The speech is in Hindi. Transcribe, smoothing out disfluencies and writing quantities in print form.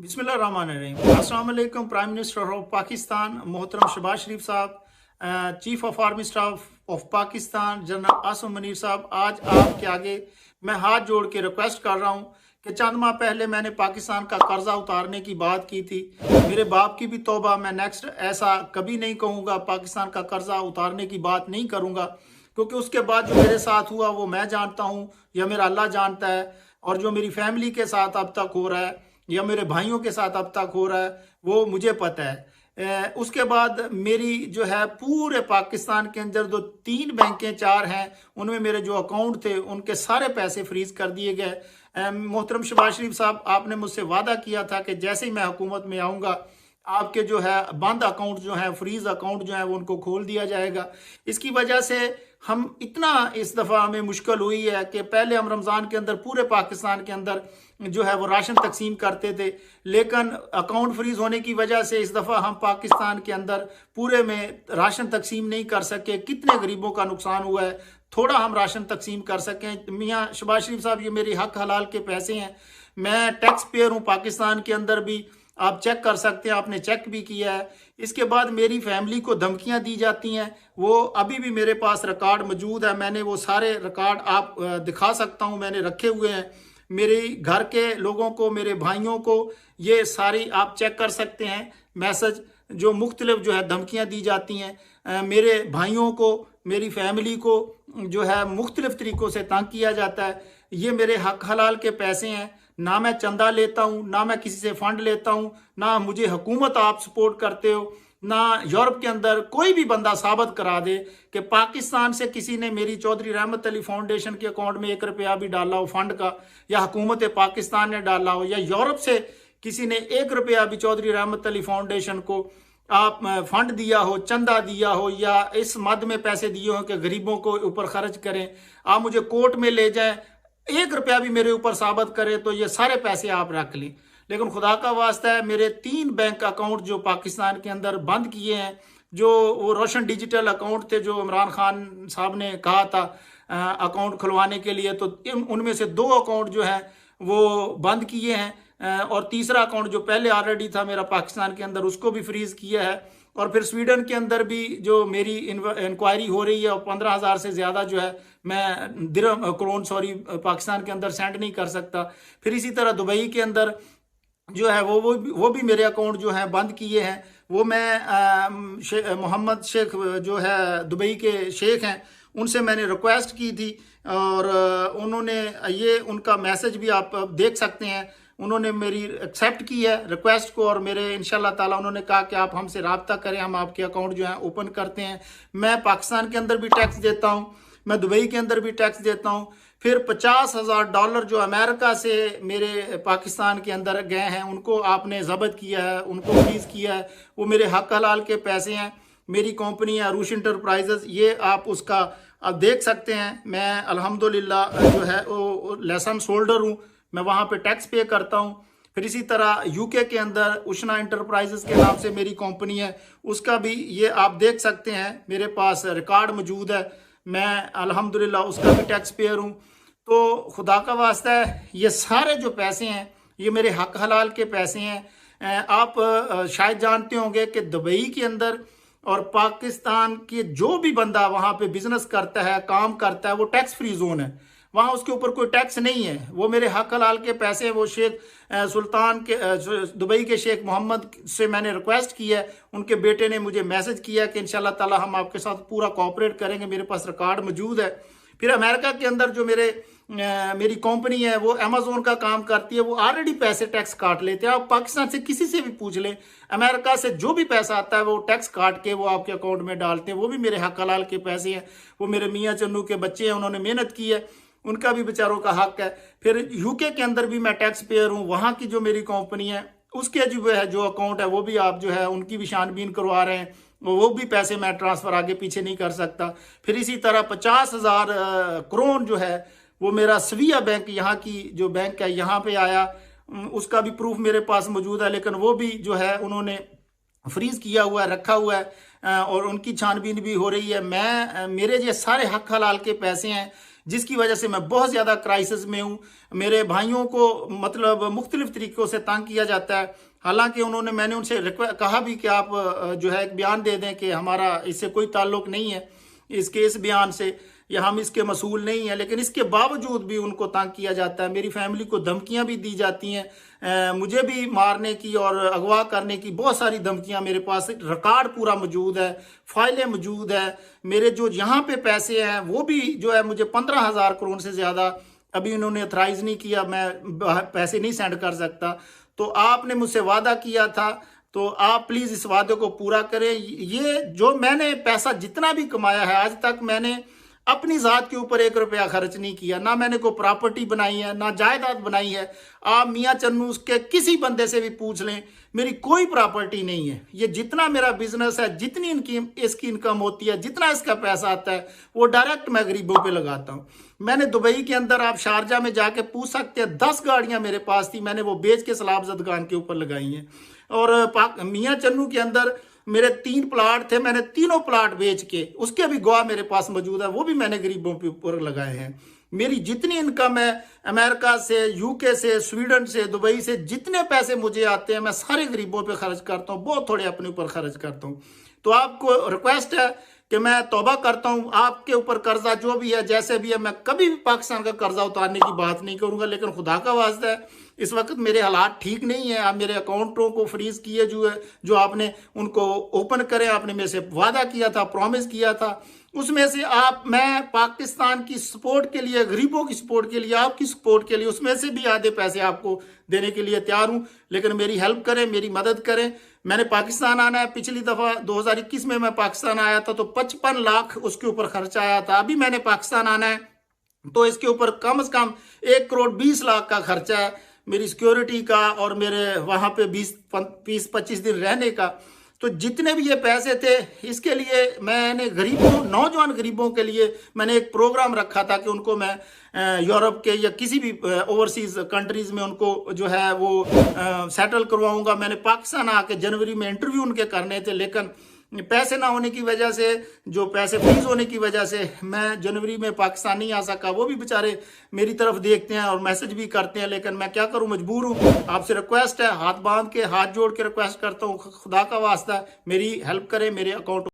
बिस्मिल्लाहिर्रहमानिर्रहीम। अस्सलाम वालेकुम। प्राइम मिनिस्टर ऑफ पाकिस्तान मोहतरम शहबाज शरीफ साहब, chief of army staff of Pakistan general Asim Munir साहब, आज आपके आगे मैं हाथ जोड़ के रिक्वेस्ट कर रहा हूँ कि चंद माह पहले मैंने पाकिस्तान का कर्जा उतारने की बात की थी। मेरे बाप की भी तौबा, मैं नेक्स्ट ऐसा कभी नहीं कहूँगा, पाकिस्तान का कर्जा उतारने की बात नहीं करूँगा, क्योंकि उसके बाद जो मेरे साथ हुआ वो मैं जानता हूँ या मेरा अल्लाह जानता है, और जो मेरी फैमिली के साथ अब तक हो रहा है या मेरे भाइयों के साथ अब तक हो रहा है वो मुझे पता है। उसके बाद मेरी जो है पूरे पाकिस्तान के अंदर जो 3 बैंकें 4 हैं उनमें मेरे जो अकाउंट थे उनके सारे पैसे फ्रीज कर दिए गए। मोहतरम शहबाज शरीफ साहब, आपने मुझसे वादा किया था कि जैसे ही मैं हुकूमत में आऊँगा आपके जो है बंद अकाउंट जो है, फ्रीज अकाउंट जो है वो उनको खोल दिया जाएगा। इसकी वजह से हम इतना इस दफ़ा हमें मुश्किल हुई है कि पहले हम रमज़ान के अंदर पूरे पाकिस्तान के अंदर जो है वो राशन तकसीम करते थे, लेकिन अकाउंट फ्रीज होने की वजह से इस दफ़ा हम पाकिस्तान के अंदर पूरे में राशन तकसीम नहीं कर सके। कितने गरीबों का नुकसान हुआ है, थोड़ा हम राशन तकसीम कर सकें। मियाँ शहबाज शरीफ साहब, ये मेरी हक हलाल के पैसे हैं, मैं टैक्स पेयर हूँ पाकिस्तान के अंदर भी, आप चेक कर सकते हैं, आपने चेक भी किया है। इसके बाद मेरी फैमिली को धमकियां दी जाती हैं, वो अभी भी मेरे पास रिकॉर्ड मौजूद है, मैंने वो सारे रिकॉर्ड आप दिखा सकता हूं, मैंने रखे हुए हैं। मेरे घर के लोगों को, मेरे भाइयों को ये सारी आप चेक कर सकते हैं मैसेज, जो मुख्तलिफ जो है धमकियां दी जाती हैं। मेरे भाइयों को, मेरी फैमिली को जो है मुख्तलिफ तरीक़ों से तंग किया जाता है। ये मेरे हक हलाल के पैसे हैं, ना मैं चंदा लेता हूँ, ना मैं किसी से फंड लेता हूँ, ना मुझे हुकूमत आप सपोर्ट करते हो, ना यूरोप के अंदर कोई भी बंदा साबित करा दे कि पाकिस्तान से किसी ने मेरी चौधरी रहमत अली फाउंडेशन के अकाउंट में 1 रुपया भी डाला हो फंड का, या हुकूमत पाकिस्तान ने डाला हो, या यूरोप से किसी ने 1 रुपया भी चौधरी रहमत अली फाउंडेशन को आप फंड दिया हो, चंदा दिया हो, या इस मद में पैसे दिए हो कि गरीबों को ऊपर खर्च करें, आप मुझे कोर्ट में ले जाएं, 1 रुपया भी मेरे ऊपर साबित करे तो ये सारे पैसे आप रख लें। लेकिन खुदा का वास्ता है, मेरे 3 बैंक अकाउंट जो पाकिस्तान के अंदर बंद किए हैं, जो वो रोशन डिजिटल अकाउंट थे जो इमरान खान साहब ने कहा था अकाउंट खुलवाने के लिए, तो उनमें से 2 अकाउंट जो है वो बंद किए हैं, और तीसरा अकाउंट जो पहले ऑलरेडी था मेरा पाकिस्तान के अंदर उसको भी फ्रीज किया है। और फिर स्वीडन के अंदर भी जो मेरी इंक्वायरी हो रही है, और 15,000 से ज़्यादा जो है मैं दिरहम करोड़ पाकिस्तान के अंदर सेंड नहीं कर सकता। फिर इसी तरह दुबई के अंदर जो है वो भी मेरे अकाउंट जो है बंद किए हैं। वो मैं मोहम्मद शेख जो है दुबई के शेख हैं, उनसे मैंने रिक्वेस्ट की थी, और उन्होंने ये उनका मैसेज भी आप देख सकते हैं, उन्होंने मेरी एक्सेप्ट की है रिक्वेस्ट को, और मेरे इंशाल्लाह ताला उन्होंने कहा कि आप हमसे रब्ता करें, हम आपके अकाउंट जो है ओपन करते हैं। मैं पाकिस्तान के अंदर भी टैक्स देता हूँ, मैं दुबई के अंदर भी टैक्स देता हूँ। फिर $50,000 जो अमेरिका से मेरे पाकिस्तान के अंदर गए हैं उनको आपने जब्त किया है, उनको फ्रीज किया है, वो मेरे हक हलाल के पैसे हैं। मेरी कंपनी है अरूश इंटरप्राइजेज, ये आप उसका आप देख सकते हैं। मैं अल्हम्दुलिल्लाह जो है वो लाइसेंस होल्डर हूँ, मैं वहाँ पे टैक्स पे करता हूँ। फिर इसी तरह यूके के अंदर उष्णा इंटरप्राइजेज के नाम से मेरी कंपनी है, उसका भी ये आप देख सकते हैं, मेरे पास रिकॉर्ड मौजूद है, मैं अल्हम्दुलिल्लाह उसका भी टैक्स पेयर हूँ। तो खुदा का वास्ता है, ये सारे जो पैसे हैं ये मेरे हक हलाल के पैसे हैं। आप शायद जानते होंगे कि दुबई के अंदर और पाकिस्तान के जो भी बंदा वहाँ पे बिजनेस करता है, काम करता है, वो टैक्स फ्री जोन है, वहाँ उसके ऊपर कोई टैक्स नहीं है, वो मेरे हक हलाल के पैसे हैं। वो शेख सुल्तान के दुबई के शेख मोहम्मद से मैंने रिक्वेस्ट की है, उनके बेटे ने मुझे मैसेज किया कि इंशाल्लाह ताला हम आपके साथ पूरा कोऑपरेट करेंगे, मेरे पास रिकॉर्ड मौजूद है। फिर अमेरिका के अंदर जो मेरी कंपनी है वो अमेजोन का काम करती है, वो ऑलरेडी पैसे टैक्स काट लेते हैं। आप पाकिस्तान से किसी से भी पूछ लें, अमेरिका से जो भी पैसा आता है वो टैक्स काट के वो आपके अकाउंट में डालते हैं, वो भी मेरे हक हलाल के पैसे हैं। वो मेरे मियाँ चन्नू के बच्चे हैं, उन्होंने मेहनत की है, उनका भी बेचारों का हक है। फिर यूके के अंदर भी मैं टैक्स पेयर हूँ, वहाँ की जो मेरी कंपनी है उसके जो अकाउंट है वो भी आप जो है उनकी भी छानबीन करवा रहे हैं, वो भी पैसे मैं ट्रांसफ़र आगे पीछे नहीं कर सकता। फिर इसी तरह 50,000 करोड़ जो है वो मेरा स्विया बैंक, यहाँ की जो बैंक है यहाँ पे आया, उसका भी प्रूफ मेरे पास मौजूद है, लेकिन वो भी जो है उन्होंने फ्रीज किया हुआ है, रखा हुआ है, और उनकी छानबीन भी हो रही है। मेरे ये सारे हक हलाल के पैसे हैं जिसकी वजह से मैं बहुत ज़्यादा क्राइसिस में हूँ। मेरे भाइयों को मतलब मुख्तलिफ तरीक़ों से तंग किया जाता है। हालांकि मैंने उनसे कहा भी कि आप जो है एक बयान दे दें कि हमारा इससे कोई ताल्लुक़ नहीं है, इस बयान से, या हम इसके मसूल नहीं हैं, लेकिन इसके बावजूद भी उनको तंग किया जाता है। मेरी फैमिली को धमकियां भी दी जाती हैं, मुझे भी मारने की और अगवा करने की बहुत सारी धमकियां, मेरे पास रिकॉर्ड पूरा मौजूद है, फाइलें मौजूद है। मेरे जो यहाँ पे पैसे हैं वो भी जो है मुझे 15,000 करोड़ से ज़्यादा अभी उन्होंने अथराइज नहीं किया, मैं पैसे नहीं सेंड कर सकता। तो आपने मुझसे वादा किया था, तो आप प्लीज़ इस वादे को पूरा करें। ये जो मैंने पैसा जितना भी कमाया है आज तक, मैंने अपनी ज़ात के ऊपर 1 रुपया खर्च नहीं किया, ना मैंने कोई प्रॉपर्टी बनाई है, ना जायदाद बनाई है। आप मियाँ चन्नू के किसी बंदे से भी पूछ लें, मेरी कोई प्रॉपर्टी नहीं है। ये जितना मेरा बिजनेस है, जितनी इसकी इनकम होती है, जितना इसका पैसा आता है, वो डायरेक्ट मैं गरीबों पे लगाता हूँ। मैंने दुबई के अंदर, आप शारजा में जाके पूछ सकते हैं, 10 गाड़ियाँ मेरे पास थी, मैंने वो बेच के सलाबजद खान के ऊपर लगाई हैं। और मियाँ चन्नू के अंदर मेरे 3 प्लाट थे, मैंने तीनों प्लाट बेच के, उसके भी गवाह मेरे पास मौजूद है, वो भी मैंने गरीबों के ऊपर लगाए हैं। मेरी जितनी इनकम है अमेरिका से, यूके से, स्वीडन से, दुबई से, जितने पैसे मुझे आते हैं मैं सारे गरीबों पे खर्च करता हूँ, बहुत थोड़े अपने ऊपर खर्च करता हूँ। तो आपको रिक्वेस्ट है कि मैं तौबा करता हूँ, आपके ऊपर कर्जा जो भी है, जैसे भी है, मैं कभी भी पाकिस्तान का कर्जा उतारने की बात नहीं करूँगा। लेकिन खुदा का वास्ता है, इस वक्त मेरे हालात ठीक नहीं है। आप मेरे अकाउंटों को फ्रीज किए जो आपने उनको ओपन करें, आपने मेरे से वादा किया था, प्रॉमिस किया था, उसमें से मैं पाकिस्तान की सपोर्ट के लिए, गरीबों की सपोर्ट के लिए, आपकी सपोर्ट के लिए, उसमें से भी आधे पैसे आपको देने के लिए तैयार हूँ। लेकिन मेरी हेल्प करें, मेरी मदद करें। मैंने पाकिस्तान आना है, पिछली दफ़ा 2021 में मैं पाकिस्तान आया था तो 55 लाख उसके ऊपर खर्चा आया था। अभी मैंने पाकिस्तान आना है तो इसके ऊपर कम से कम 1 करोड़ 20 लाख का खर्चा है, मेरी सिक्योरिटी का और मेरे वहाँ पे 20-25 दिन रहने का। तो जितने भी ये पैसे थे, इसके लिए मैंने नौजवान गरीबों के लिए मैंने एक प्रोग्राम रखा था कि उनको मैं यूरोप के या किसी भी ओवरसीज कंट्रीज में उनको जो है वो सेटल करवाऊंगा। मैंने पाकिस्तान आके जनवरी में इंटरव्यू उनके करने थे, लेकिन पैसे ना होने की वजह से, जो पैसे फ्रीज होने की वजह से मैं जनवरी में पाकिस्तान नहीं आ सका। वो भी बेचारे मेरी तरफ देखते हैं और मैसेज भी करते हैं, लेकिन मैं क्या करूं, मजबूर हूं। आपसे रिक्वेस्ट है, हाथ बांध के, हाथ जोड़ के रिक्वेस्ट करता हूं, खुदा का वास्ता मेरी हेल्प करें, मेरे अकाउंट